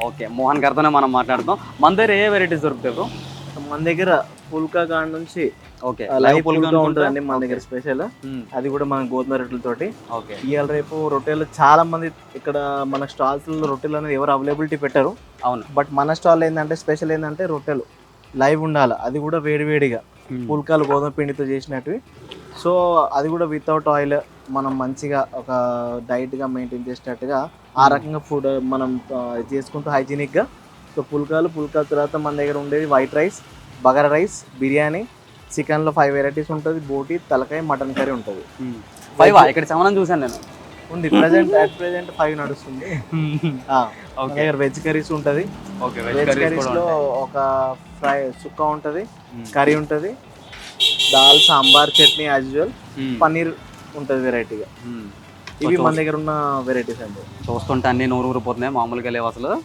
Okay, Mohan గారితోనే మనం మాట్లాడతాం. మన దగ్గర ఏ వెరైటీస్ దొరుకుతాయి బ్రో? మన దగ్గర పుల్కా కాడ నుంచి ఓకే, లైవ్ పుల్కా పుల్కా ఉంటుందండి మన దగ్గర స్పెషల్. అది కూడా మన గోధుమ రొట్టెలతోటి. ఓకే. ఇవాళ రేపు రొట్టెలు చాలా మంది ఇక్కడ మన స్టాల్స్ రొట్టెలు అనేది ఎవరు అవైలబిలిటీ పెట్టరు. అవును. బట్ మన స్టాల్ ఏంటంటే స్పెషల్ ఏంటంటే రొట్టెలు లైవ్ ఉండాలి, అది కూడా వేడివేడిగా. పుల్కాలు గోధుమ పిండితో చేసినట్టు. సో అది కూడా వితౌట్ ఆయిల్, మనం మంచిగా ఒక డైట్గా మెయింటైన్ చేసినట్టుగా ఆ రకంగా ఫుడ్ మనం చేసుకుంటూ హైజీనిక్గా. సో పుల్కాల తర్వాత మన దగ్గర ఉండేది white rice, bagara rice, biryani, చికెన్లో 5 వెరైటీస్ ఉంటుంది, బోటి, తలకాయ, మటన్ కర్రీ ఉంటుంది. 5 ఇక్కడ 7 చూసాను నేను. ఉంది ప్రెసెంట్ 5 నడుస్తుంది. మన దగ్గర వెజ్ కర్రీస్ ఉంటుంది. వెజ్ కర్రీస్లో ఒక ఫ్రై సుక్కా ఉంటుంది, కర్రీ ఉంటుంది, దాల్, సాంబార్, చట్నీ యాజ్ యూజువల్, పన్నీర్ ఉంటుంది వెరైటీగా. ఇవి మన దగ్గర ఉన్న వెరైటీస్ అండి. చూస్తుంటే అన్ని నూరు ఊరిపోతున్నాయి, మామూలుగా లేవు అసలు.